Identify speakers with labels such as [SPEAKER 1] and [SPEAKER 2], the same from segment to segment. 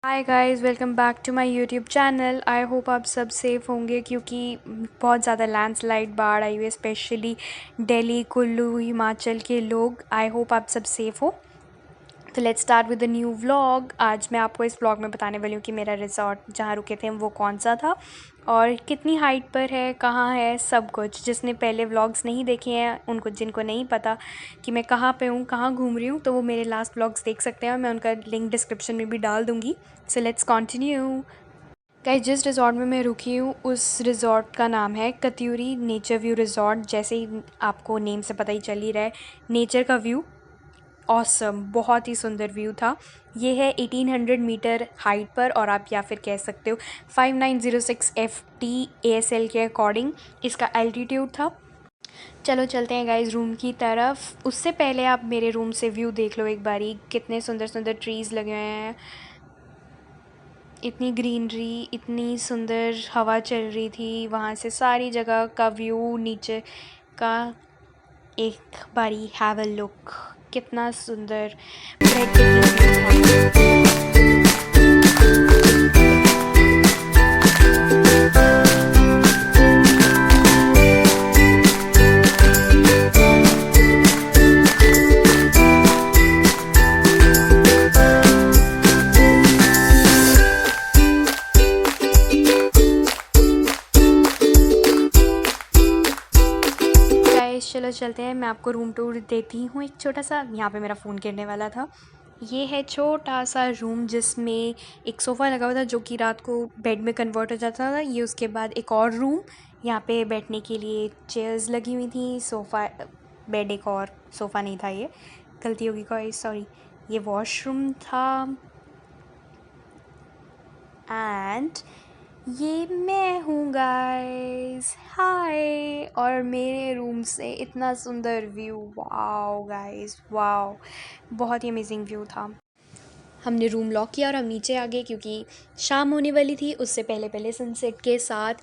[SPEAKER 1] Hi guys, welcome back to my YouTube channel. I hope आप सब safe होंगे क्योंकि बहुत ज़्यादा लैंडस्लाइड बाढ़ आई हुई है, स्पेशली दिल्ली, कुल्लू, हिमाचल के लोग। आई होप आप सब सेफ़ हो। तो let's start with the new vlog. आज मैं आपको इस व्लॉग में बताने वाली हूँ कि मेरा रिजॉर्ट जहाँ रुके थे हम वो कौन सा था और कितनी हाइट पर है, कहाँ है, सब कुछ। जिसने पहले व्लॉग्स नहीं देखे हैं, उनको जिनको नहीं पता कि मैं कहाँ पे हूँ, कहाँ घूम रही हूँ, तो वो मेरे लास्ट व्लॉग्स देख सकते हैं और मैं उनका लिंक डिस्क्रिप्शन में भी डाल दूँगी। So let's continue. गाइस, जिस रिज़ॉर्ट में मैं रुकी हूँ उस रिज़ॉर्ट का नाम है कत्यूरी नेचर व्यू रिज़ॉर्ट। जैसे ही आपको नेम से पता ही चल ही रहा है, नेचर का व्यू ऑसम, बहुत ही सुंदर व्यू था। ये है 1800 मीटर हाइट पर, और आप या फिर कह सकते हो 5906 FT ASL के अकॉर्डिंग इसका एल्टीट्यूड था। चलो चलते हैं गाइस रूम की तरफ। उससे पहले आप मेरे रूम से व्यू देख लो एक बारी, कितने सुंदर सुंदर ट्रीज़ लगे हुए हैं, इतनी ग्रीनरी, इतनी सुंदर हवा चल रही थी। वहाँ से सारी जगह का व्यू नीचे का एक बारी हैव अ लुक, कितना सुंदर breathtaking व्यू था। गाइस चलो चलते हैं, मैं आपको रूम टूर देती हूँ एक छोटा सा। यहाँ पे मेरा फ़ोन गिरने वाला था। ये है छोटा सा रूम जिसमें एक सोफ़ा लगा हुआ था जो कि रात को बेड में कन्वर्ट हो जाता था। ये उसके बाद एक और रूम, यहाँ पे बैठने के लिए चेयर्स लगी हुई थी, सोफ़ा, बेड एक और, सोफ़ा नहीं था ये, गलती होगी गाइस, सॉरी। ये वॉशरूम था एंड ये मैं हूँ गाइस, हाय। और मेरे रूम से इतना सुंदर व्यू, वाओ गाइस, वाओ, बहुत ही अमेजिंग व्यू था। हमने रूम लॉक किया और हम नीचे आ गए क्योंकि शाम होने वाली थी। उससे पहले पहले सनसेट के साथ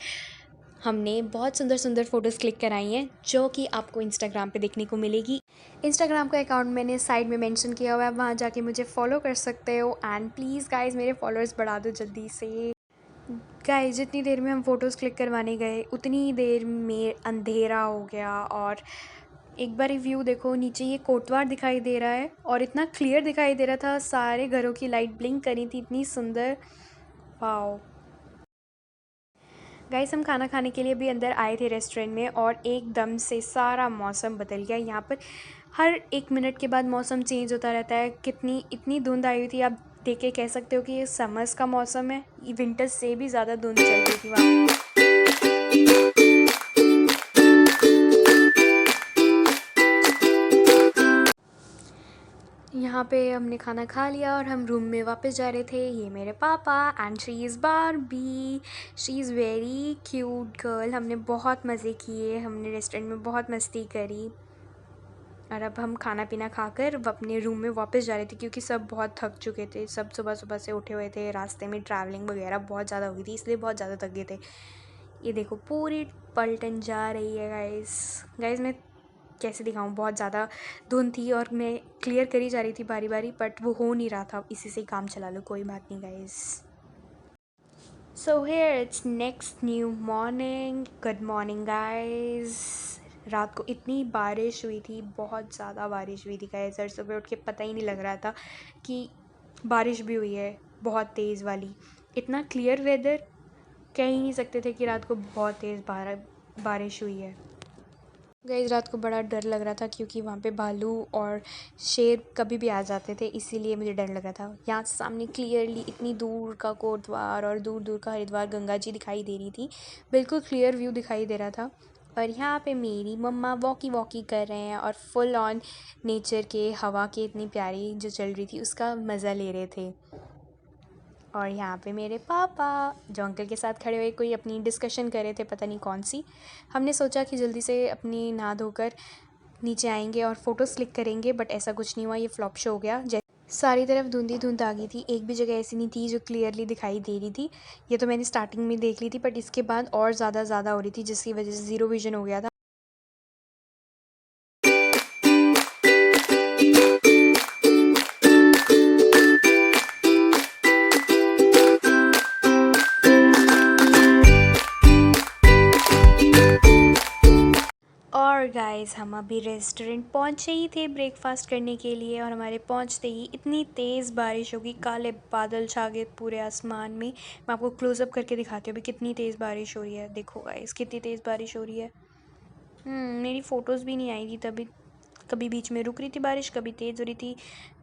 [SPEAKER 1] हमने बहुत सुंदर सुंदर फ़ोटोज़ क्लिक कराई हैं जो कि आपको इंस्टाग्राम पे देखने को मिलेगी। इंस्टाग्राम का अकाउंट मैंने साइड में मेंशन किया हुआ है, वहाँ जाके मुझे फॉलो कर सकते हो। एंड प्लीज़ गाइस, मेरे फॉलोअर्स बढ़ा दो जल्दी से। गाइस, जितनी देर में हम फ़ोटोज़ क्लिक करवाने गए उतनी ही देर में अंधेरा हो गया। और एक बार व्यू देखो, नीचे ये कोटद्वार दिखाई दे रहा है और इतना क्लियर दिखाई दे रहा था, सारे घरों की लाइट ब्लिंक करी थी, इतनी सुंदर, वाओ। गाइस, हम खाना खाने के लिए भी अंदर आए थे रेस्टोरेंट में और एकदम से सारा मौसम बदल गया। यहाँ पर हर एक मिनट के बाद मौसम चेंज होता रहता है। कितनी इतनी धुंध आई हुई थी, आप देख के कह सकते हो कि ये समर्स का मौसम है। विंटर्स से भी ज़्यादा धुंध चल रही थी वहाँ। यहाँ पे हमने खाना खा लिया और हम रूम में वापस जा रहे थे। ये मेरे पापा and she is Barbie, she is very cute girl. हमने बहुत मज़े किए, हमने रेस्टोरेंट में बहुत मस्ती करी और अब हम खाना पीना खाकर अपने रूम में वापस जा रहे थे क्योंकि सब बहुत थक चुके थे। सब सुबह सुबह से उठे हुए थे, रास्ते में ट्रैवलिंग वगैरह बहुत ज़्यादा हुई थी, इसलिए बहुत ज़्यादा थक गए थे। ये देखो पूरी पलटन जा रही है गाइस। गाइस, मैं कैसे दिखाऊं, बहुत ज़्यादा धुंध थी और मैं क्लियर करी जा रही थी बारी बारी, बट वो हो नहीं रहा था। इसी से काम चला लो, कोई बात नहीं guys. So here it's next new morning. Good morning guys. रात को इतनी बारिश हुई थी, बहुत ज़्यादा बारिश हुई थी गाइस। और सुबह उठ के पता ही नहीं लग रहा था कि बारिश भी हुई है, बहुत तेज़ वाली। इतना क्लियर वेदर, कह ही नहीं सकते थे कि रात को बहुत तेज़ बारिश हुई है। गाइस, रात को बड़ा डर लग रहा था क्योंकि वहाँ पे भालू और शेर कभी भी आ जाते थे, इसीलिए मुझे डर लगा था। यहाँ सामने क्लियरली इतनी दूर का कोटद्वार और दूर दूर का हरिद्वार गंगा जी दिखाई दे रही थी, बिल्कुल क्लियर व्यू दिखाई दे रहा था। और यहाँ पे मेरी मम्मा वॉकी वॉकी कर रहे हैं और फुल ऑन नेचर के हवा के इतनी प्यारी जो चल रही थी उसका मज़ा ले रहे थे। और यहाँ पे मेरे पापा जो अंकल के साथ खड़े हुए कोई अपनी डिस्कशन कर रहे थे, पता नहीं कौन सी। हमने सोचा कि जल्दी से अपनी नहा धोकर नीचे आएंगे और फ़ोटोज़ क्लिक करेंगे, बट ऐसा कुछ नहीं हुआ, ये फ्लॉप शो हो गया। सारी तरफ धुंधी धुंध आ गई थी, एक भी जगह ऐसी नहीं थी जो क्लियरली दिखाई दे रही थी। ये तो मैंने स्टार्टिंग में देख ली थी, बट इसके बाद और ज़्यादा हो रही थी जिसकी वजह से ज़ीरो विजन हो गया था। गाइस हम अभी रेस्टोरेंट पहुंचे ही थे ब्रेकफास्ट करने के लिए और हमारे पहुंचते ही इतनी तेज़ बारिश होगी, काले बादल छा गए पूरे आसमान में। मैं आपको क्लोज़अप करके दिखाती हूँ अभी कितनी तेज़ बारिश हो रही है। देखो गाइस कितनी तेज़ बारिश हो रही है। मेरी फ़ोटोज़ भी नहीं आई थी तभी, कभी बीच में रुक रही थी बारिश, कभी तेज़ हो रही थी,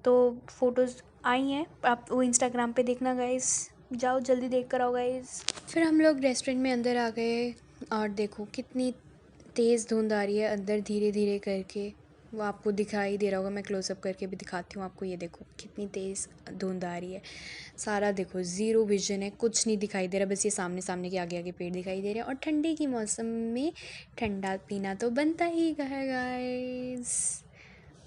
[SPEAKER 1] तो फ़ोटोज़ आई हैं, आप वो इंस्टाग्राम पे देखना गाइस, जाओ जल्दी देख कर आओ गाइस। फिर हम लोग रेस्टोरेंट में अंदर आ गए और देखो कितनी तेज़ धुंध आ रही है अंदर धीरे धीरे करके, वो आपको दिखाई दे रहा होगा, मैं क्लोज़अप करके भी दिखाती हूँ आपको। ये देखो कितनी तेज़ धुंध आ रही है, सारा देखो ज़ीरो विजन है, कुछ नहीं दिखाई दे रहा, बस ये सामने सामने के आगे आगे पेड़ दिखाई दे रहे हैं। और ठंडी की मौसम में ठंडा पीना तो बनता ही है गाइस।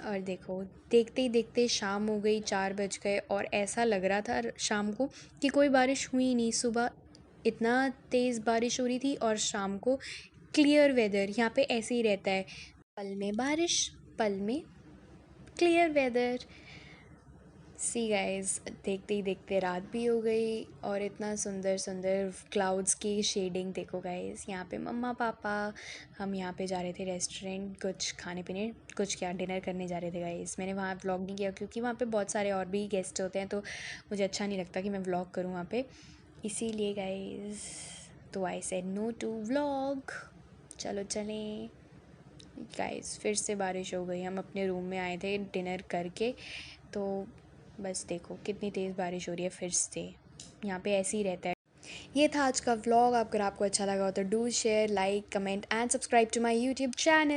[SPEAKER 1] और देखो देखते ही देखते शाम हो गई, 4 बज गए और ऐसा लग रहा था शाम को कि कोई बारिश हुई नहीं। सुबह इतना तेज़ बारिश हो रही थी और शाम को क्लियर वेदर। यहाँ पे ऐसे ही रहता है, पल में बारिश पल में क्लियर वेदर। सी गाइस देखते ही देखते रात भी हो गई और इतना सुंदर सुंदर क्लाउड्स की शेडिंग देखो गाइस। यहाँ पे मम्मा पापा, हम यहाँ पे जा रहे थे रेस्टोरेंट कुछ खाने पीने, कुछ क्या डिनर करने जा रहे थे गाइस। मैंने वहाँ व्लॉग नहीं किया क्योंकि वहाँ पे बहुत सारे और भी गेस्ट होते हैं, तो मुझे अच्छा नहीं लगता कि मैं व्लॉग करूँ वहाँ पे, इसीलिए गाइस तो I said no to vlog. चलो चलें गाइस। फिर से बारिश हो गई, हम अपने रूम में आए थे डिनर करके, तो बस देखो कितनी तेज़ बारिश हो रही है फिर से। यहाँ पे ऐसे ही रहता है। ये था आज का व्लॉग। अगर आपको अच्छा लगा हो तो do share, like, comment and subscribe to my YouTube channel.